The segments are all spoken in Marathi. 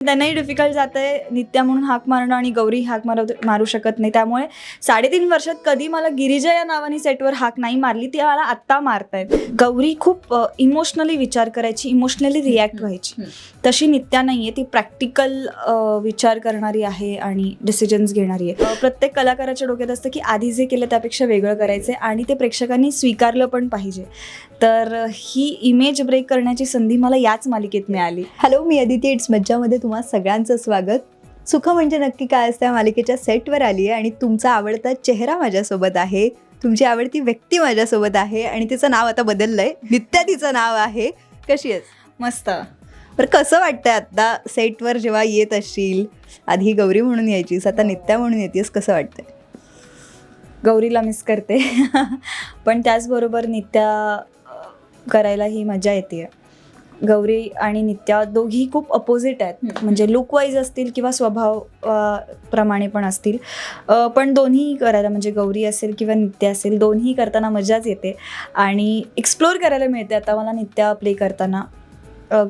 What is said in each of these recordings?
त्यांनाही डिफिकल्ट जात आहे नित्या म्हणून हाक मारणं आणि गौरी हाक मारू शकत नाही. त्यामुळे 3.5 वर्षात कधी मला गिरिजा या नावाने सेटवर हाक नाही मारली, ती मला आत्ता मारतायत. गौरी खूप इमोशनली विचार करायची, इमोशनली रिॲक्ट व्हायची. तशी नित्या नाही आहे, ती प्रॅक्टिकल विचार करणारी आहे आणि डिसिजन्स घेणारी आहे. प्रत्येक कलाकाराच्या डोक्यात असतं की आधी जे केलं त्यापेक्षा वेगळं करायचं आणि ते प्रेक्षकांनी स्वीकारलं पण पाहिजे. तर ही इमेज ब्रेक करण्याची संधी मला याच मालिकेत मिळाली. Hello, me Aditi. इट्स मज्जामध्ये तुम्हा सगळ्यांचं स्वागत. सुख म्हणजे नक्की काय असतं या मालिकेच्या सेटवर आली आहे आणि तुमचा आवडता चेहरा माझ्यासोबत आहे, तुमची आवडती व्यक्ती माझ्यासोबत आहे आणि तिचं नाव आता बदललं आहे, नित्या तिचं नाव आहे. कशी आहेस? मस्त. बरं, कसं वाटतंय आत्ता सेटवर जेव्हा येत असशील? आधी गौरी म्हणून यायचीस, आता नित्या म्हणून येतेस, कसं वाटतंय? गौरीला मिस करते पण त्याचबरोबर नित्या करायला ही मजा येते. गौरी आणि नित्या दोघी खूप अपोजिट आहेत, म्हणजे लुक वाईज असतील किंवा स्वभाव प्रमाणे पण असतील, पण दोन्ही करायला म्हणजे गौरी असेल किंवा नित्या असेल दोन्ही करताना मजाच येते आणि एक्सप्लोअर करायला मिळते आता मला नित्या प्ले करताना.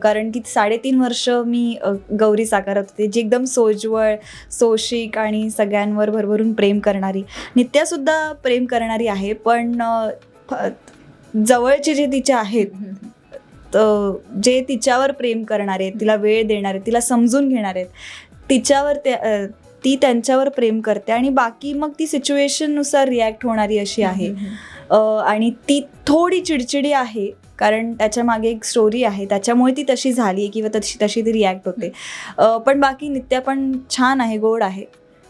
कारण की 3.5 वर्ष मी गौरी साकारत होते, जी एकदम सोज्वळ, सोशिक आणि सगळ्यांवर भरभरून प्रेम करणारी. नित्यासुद्धा प्रेम करणारी आहे, पण जवळचे जे तिचे आहेत, जे तिच्यावर प्रेम करणारे आहेत, तिला वेळ देणारे, तिला समजून घेणारे आहेत, तिच्यावर ती त्यांच्यावर प्रेम करते आणि बाकी मग ती सिच्युएशननुसार रिॲक्ट होणारी अशी आहे. आणि ती थोडी चिडचिडी आहे कारण त्याच्या मागे एक स्टोरी आहे, त्याच्यामुळे ती तशी झाली आहे किंवा तशी ती रिॲक्ट होते. पण बाकी नित्या पण छान आहे, गोड आहे.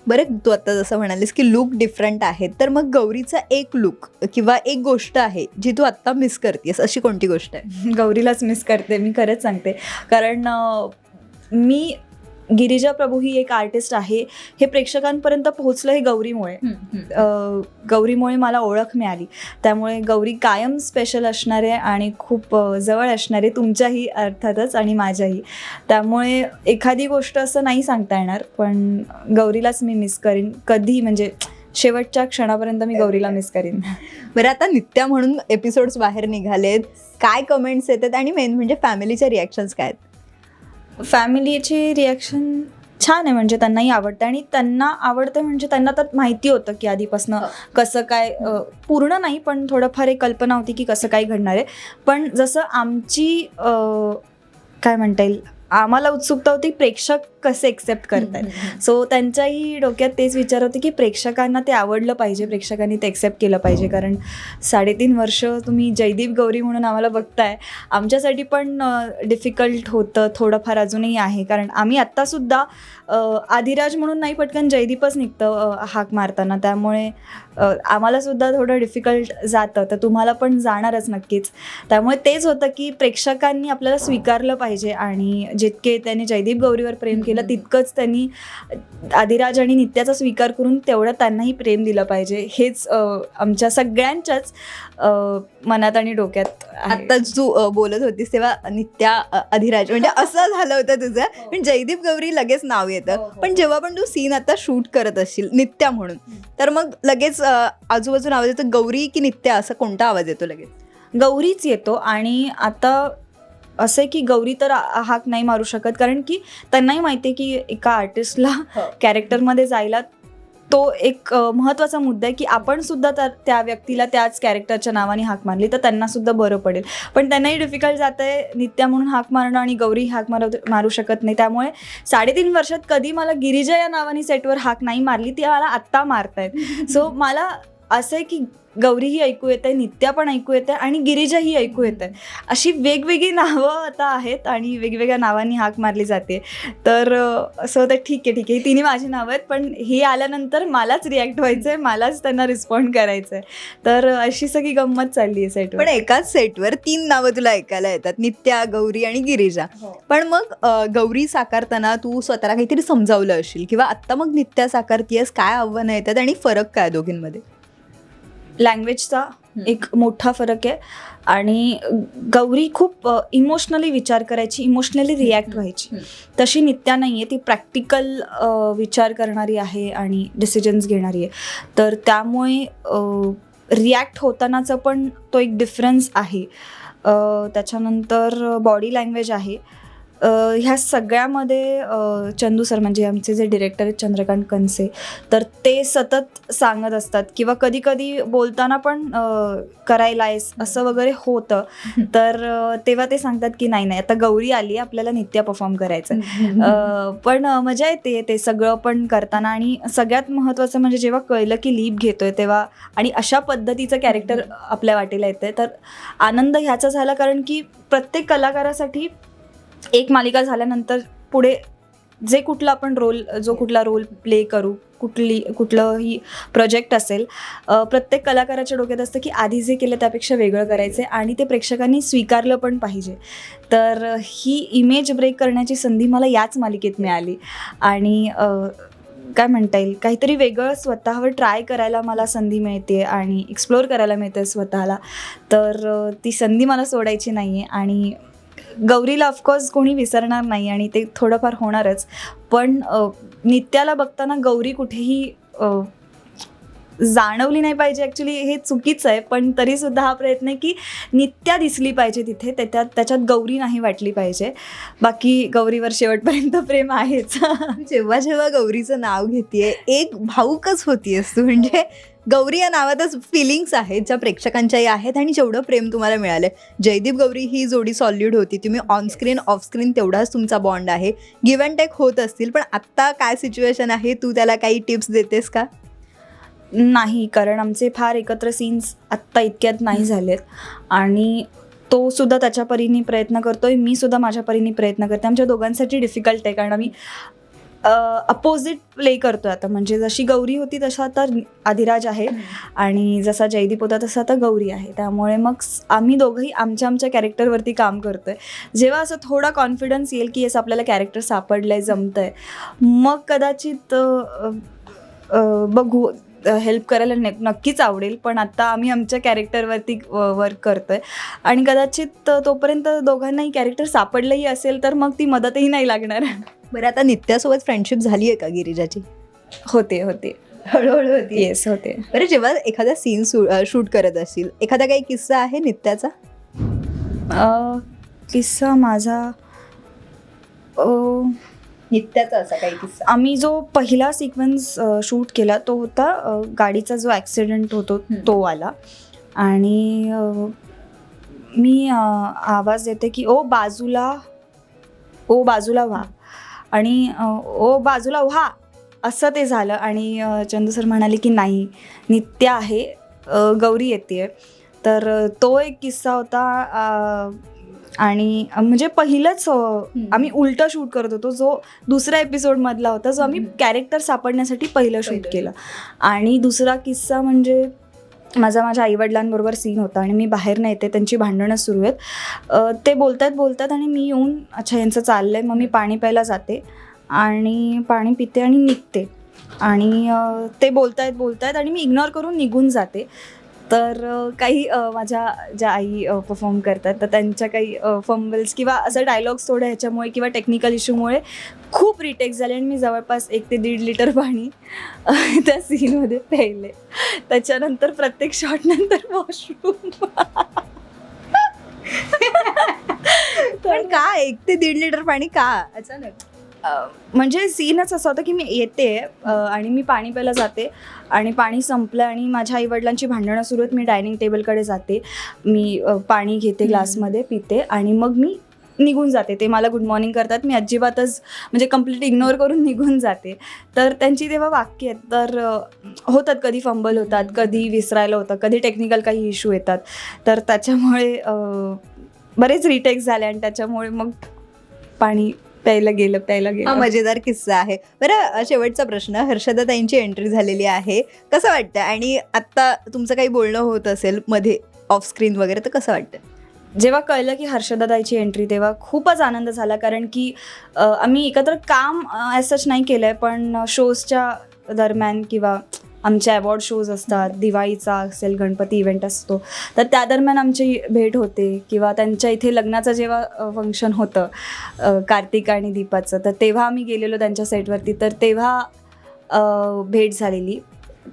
बरं, तू आता जसं म्हणालीस की लुक डिफरंट आहे, तर मग गौरीचा एक लुक किंवा एक गोष्ट आहे जी तू आत्ता मिस करतेस, अशी कोणती गोष्ट आहे? गौरीलाच मिस करते मी, खरंच सांगते. कारण मी गिरिजा प्रभू ही एक आर्टिस्ट आहे हे प्रेक्षकांपर्यंत पोहोचलं हे गौरीमुळे. गौरीमुळे मला ओळख मिळाली, त्यामुळे गौरी कायम स्पेशल असणार आहे आणि खूप जवळ असणार आहे, तुमच्याही अर्थातच आणि माझ्याही. त्यामुळे एखादी गोष्ट असं नाही सांगता येणार, पण गौरीलाच मी मिस करीन कधी, म्हणजे शेवटच्या क्षणापर्यंत मी गौरीला मिस करीन. बरं, आता नित्या म्हणून एपिसोड्स बाहेर निघालेत, काय कमेंट्स येतात आणि मेन म्हणजे फॅमिलीच्या रिॲक्शन्स काय आहेत? फॅमिलीची रिॲक्शन छान आहे, म्हणजे त्यांनाही आवडतं आणि त्यांना आवडतं म्हणजे त्यांना तर माहिती होतं की आधीपासनं कसं काय, पूर्ण नाही पण थोडंफार एक कल्पना होती की कसं काय घडणार आहे. पण जसं आमची काय म्हणता येईल, आम्हाला उत्सुकता होती प्रेक्षक कसे एक्सेप्ट करतायत. सो त्यांच्याही डोक्यात तेच विचार होते की प्रेक्षकांना ते आवडलं पाहिजे, प्रेक्षकांनी ते एक्सेप्ट केलं पाहिजे. कारण 3.5 वर्ष तुम्ही जयदीप गौरी म्हणून आम्हाला बघताय, आमच्यासाठी पण डिफिकल्ट होतं थोडंफार, अजूनही आहे. कारण आम्ही आत्तासुद्धा आदिराज म्हणून नाही, पटकन जयदीपच निघतं हाक मारताना, त्यामुळे आम्हालासुद्धा थोडं डिफिकल्ट जातं, तर तुम्हाला पण जाणारच नक्कीच. त्यामुळे तेच होतं की प्रेक्षकांनी आपल्याला स्वीकारलं पाहिजे आणि जितके त्यांनी जयदीप गौरीवर प्रेम केलं तितकंच त्यांनी आदिराज आणि नित्याचा स्वीकार करून तेवढं त्यांनाही प्रेम दिलं पाहिजे. हेच आमच्या सगळ्यांच्याच मनात आणि डोक्यात आहे. आत्ताच तू बोलत होतीस तेव्हा नित्या अधिराज म्हणजे असं झालं होतं तुझं, पण जयदीप गौरी लगेच नाव येतं. पण जेव्हा पण तू सीन आता शूट करत असशील नित्या म्हणून, तर मग लगेच आजूबाजून आवाज येतो गौरी की नित्या, असं कोणता आवाज येतो लगेच? गौरीच येतो. आणि आता असं आहे की गौरी तर हाक नाही मारू शकत, कारण की त्यांनाही माहिती आहे की एका आर्टिस्टला कॅरेक्टरमध्ये जायला तो एक महत्त्वाचा मुद्दा आहे की आपण सुद्धा त्या व्यक्तीला त्याच कॅरेक्टरच्या नावाने हाक मारली तर त्यांना सुद्धा बरं पडेल. पण त्यांनाही डिफिकल्ट जात आहे नित्या म्हणून हाक मारणं आणि गौरी हाक मारू शकत नाही. त्यामुळे 3.5 वर्षात कधी मला गिरिजा या नावाने सेटवर हाक नाही मारली, ती मला आत्ता मारतायत. सो मला असं आहे की गौरीही ऐकू येत आहे, नित्या पण ऐकू येते आणि गिरिजाही ऐकू येत आहे. अशी वेगवेगळी नावं आता आहेत आणि वेगवेगळ्या नावांनी हाक मारली जाते. तर असं होतं ठीक आहे, तिन्ही माझी नावं आहेत, पण हे आल्यानंतर मलाच रिॲक्ट व्हायचं आहे, मलाच त्यांना रिस्पॉन्ड करायचं आहे. तर अशी सगळी गंमत चालली आहे सेटवर. पण एकाच सेटवर 3 नावं तुला ऐकायला येतात, नित्या, गौरी आणि गिरिजा. पण मग गौरी साकारताना तू स्वतःला काहीतरी समजावलं असेल किंवा आत्ता मग नित्या साकारतीयस, काय आव्हानं येतात आणि फरक काय दोघींमध्ये? लँग्वेजचा एक मोठा फरक आहे आणि गौरी खूप इमोशनली विचार करायची, इमोशनली रिॲक्ट व्हायची. तशी नित्या नाही आहे, ती प्रॅक्टिकल विचार करणारी आहे आणि डिसिजन्स घेणारी आहे. तर त्यामुळे रिॲक्ट होतानाचा पण तो एक डिफरन्स आहे. त्याच्यानंतर बॉडी लँग्वेज आहे. ह्या सगळ्यामध्ये चंदू सर म्हणजे आमचे जे डिरेक्टर आहेत चंद्रकांत कनसे, तर ते सतत सांगत असतात किंवा कधी कधी बोलताना पण करायला आहेस असं वगैरे होतं. तर तेव्हा ते सांगतात की नाही आता गौरी आली आपल्याला नित्या परफॉर्म करायचं. पण मजा येते ते सगळं पण करताना. आणि सगळ्यात महत्त्वाचं म्हणजे जेव्हा कळलं की लीप घेतोय तेव्हा आणि अशा पद्धतीचं कॅरेक्टर आपल्या वाटेला येतंय तर आनंद ह्याचा झाला, कारण की प्रत्येक कलाकारासाठी एक मालिका झाल्यानंतर पुढे जे कुठला आपण कुठला रोल प्ले करू, कुठलंही प्रोजेक्ट असेल, प्रत्येक कलाकाराच्या डोक्यात असतं की आधी जे केलं त्यापेक्षा वेगळं करायचं आहे आणि ते प्रेक्षकांनी स्वीकारलं पण पाहिजे. तर ही इमेज ब्रेक करण्याची संधी मला याच मालिकेत मिळाली आणि काय म्हणता येईल, काहीतरी वेगळं स्वतःवर ट्राय करायला मला संधी मिळते आणि एक्सप्लोअर करायला मिळते स्वतःला. तर ती संधी मला सोडायची नाही आहे आणि गौरीला ऑफकोर्स कोणी विसरणार नाही आणि ते थोडंफार होणारच. पण नित्याला बघताना गौरी कुठेही जाणवली नाही पाहिजे. ॲक्च्युली हे चुकीचं आहे, पण तरीसुद्धा हा प्रयत्न आहे की नित्या दिसली पाहिजे तिथे, त्याच्यात गौरी नाही वाटली पाहिजे. बाकी गौरीवर शेवटपर्यंत प्रेम आहेच. जेव्हा जेव्हा गौरीचं नाव घेतेय एक भाऊकच होतीयस तू. म्हणजे गौरी या नावातच फिलिंग्स आहेत ज्या प्रेक्षकांच्याही आहेत आणि जेवढं प्रेम तुम्हाला मिळालंय. जयदीप गौरी ही जोडी सॉलिड होती. तुम्ही ऑनस्क्रीन ऑफस्क्रीन तेवढाच तुमचा बॉन्ड आहे. गिव्ह अँड टेक होत असतील, पण आत्ता काय सिच्युएशन आहे, तू त्याला काही टिप्स देतेस का? नाही, कारण आमचे फार एकत्र सीन्स आत्ता इतक्यात नाही झालेत आणि तो सुद्धा त्याच्या परीने प्रयत्न करतोय, मी सुद्धा माझ्या परीने प्रयत्न करते. आमच्या दोघांसाठी डिफिकल्ट आहे कारण आम्ही अपोजिट प्ले करतोय आता. म्हणजे जशी गौरी होती तसा आता अधिराज आहे आणि जसा जयदीप होता तसा आता गौरी आहे. त्यामुळे मग आम्ही दोघंही आमच्या कॅरेक्टरवरती काम करतोय. जेव्हा असं थोडा कॉन्फिडन्स येईल की येस आपल्याला कॅरेक्टर सापडलंय, जमतंय, मग कदाचित बघू. हेल्प करायला नक्कीच आवडेल, पण आता आम्ही आमच्या कॅरेक्टरवरती वर्क करतोय आणि कदाचित तोपर्यंत दोघांनाही कॅरेक्टर सापडलंही असेल तर मग ती मदतही नाही लागणार. बरं, आता नित्यासोबत फ्रेंडशिप झाली आहे का गिरिजाची? होते हळूहळू होती. येस, होते. बरं, जेव्हा एखादा सीन शूट करत असेल, एखादा काही किस्सा आहे नित्याचा? किस्सा माझा नित्याचा असा काही किस्सा? आम्ही जो पहिला सिक्वेन्स शूट केला तो होता गाडीचा जो ॲक्सिडेंट होतो तो आला आणि मी आवाज देते की ओ बाजूला व्हा आणि ओ बाजूला व्हा असं ते झालं आणि चंदू सर म्हणाले की नाही नित्या आहे, गौरी येते. तर तो एक किस्सा होता आणि म्हणजे पहिलंच आम्ही उलटं शूट करत होतो. जो दुसऱ्या एपिसोडमधला होता जो आम्ही कॅरेक्टर सापडण्यासाठी पहिलं शूट केलं. आणि दुसरा किस्सा म्हणजे माझ्या आईवडिलांबरोबर सीन होता आणि मी बाहेर नाही येते, त्यांची भांडणं सुरू आहेत. ते बोलतात आणि मी येऊन अच्छा यांचं चाललं आहे, मग मी पाणी प्यायला जाते आणि पाणी पिते आणि निघते आणि ते बोलतायत आणि मी इग्नोर करून निघून जाते. तर काही माझ्या ज्या आई परफॉर्म करतात तर त्यांच्या काही फंबल्स किंवा असं डायलॉग्स थोडं ह्याच्यामुळे किंवा टेक्निकल इश्यूमुळे खूप रिटेक्स झाले आणि मी जवळपास 1 ते 1.5 लिटर पाणी त्या सीनमध्ये प्यायले. त्याच्यानंतर प्रत्येक शॉटनंतर वॉशरूम. पण का 1 ते 1.5 लिटर पाणी का अचानक? म्हणजे सीनच असं होतं की मी येते आणि मी पाणी प्यायला जाते आणि पाणी संपलं आणि माझ्या आईवडिलांची भांडणं सुरू आहेत. मी डायनिंग टेबलकडे जाते, मी पाणी घेते ग्लासमध्ये, पिते आणि मग मी निघून जाते. ते मला गुड मॉर्निंग करतात, मी अजिबातच म्हणजे कम्प्लीट इग्नोर करून निघून जाते. तर त्यांची तेव्हा वाक्य आहेत. तर होतात, कधी फंबल होतात, कधी विसरायला होतं, कधी टेक्निकल काही इश्यू येतात. तर त्याच्यामुळे बरेच रिटेक्स झाले आणि त्याच्यामुळे मग पाणी प्यायला गेलं. हा मजेदार किस्सा आहे. बरं, शेवटचा प्रश्न, हर्षदा ताईंची एंट्री झालेली आहे, कसं वाटतं? आणि आत्ता तुमचं काही बोलणं होत असेल मध्ये ऑफ स्क्रीन वगैरे, तर कसं वाटतं? जेव्हा कळलं की हर्षदा ताईची एंट्री तेव्हा खूपच आनंद झाला, कारण की आम्ही एकत्र काम ॲज सच नाही केलं आहे, पण शोजच्या दरम्यान किंवा आमचे अवॉर्ड शोज असतात, दिवाळीचा असेल, गणपती इव्हेंट असतो, तर त्या दरम्यान आमची भेट होते किंवा त्यांच्या इथे लग्नाचं जेव्हा फंक्शन होतं कार्तिक आणि दीपाचं, तर तेव्हा आम्ही गेलेलो त्यांच्या सेटवरती, तर तेव्हा भेट झालेली.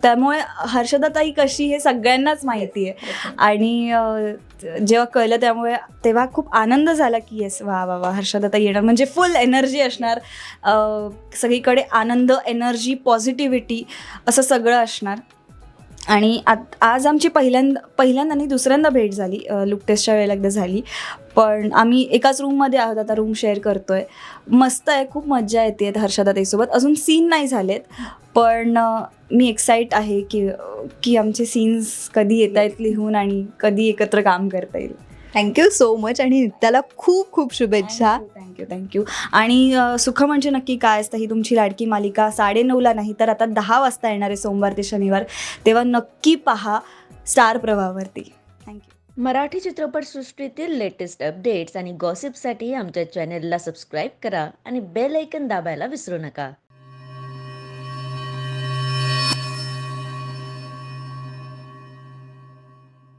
त्यामुळे हर्षदाताई कशी हे सगळ्यांनाच माहिती आहे. आणि जेव्हा कळलं तेव्हा खूप आनंद झाला की येस, वा वा वा, हर्षदाताई येणार म्हणजे फुल एनर्जी असणार, सगळीकडे आनंद, एनर्जी, पॉझिटिव्हिटी असं सगळं असणार. आणि आज आमची पहिल्यांदा आणि दुसऱ्यांदा भेट झाली, लुक टेस्टच्या वेळेला एकदा झाली, पण आम्ही एकाच रूममध्ये आहोत, आता रूम शेअर करतोय. मस्त आहे, खूप मज्जा येते हर्षदाताईसोबत. अजून सीन नाही झालेत, पण मी एक्साईट आहे की आमचे सीन्स कधी येत आहेत लिहून आणि कधी एकत्र काम करता येईल. थँक्यू सो मच आणि त्याला खूप खूप शुभेच्छा. थँक्यू. आणि सुख म्हणजे नक्की काय असतं, ही तुमची लाडकी मालिका 9:30 नाही तर आता 10 वाजता येणार आहे, सोमवार ते शनिवार. तेव्हा नक्की पहा स्टार प्रवाहावरती. थँक्यू. मराठी चित्रपटसृष्टीतील लेटेस्ट अपडेट्स आणि गॉसिपसाठी आमच्या चॅनेलला सबस्क्राईब करा आणि बेल ऐकन दाबायला विसरू नका.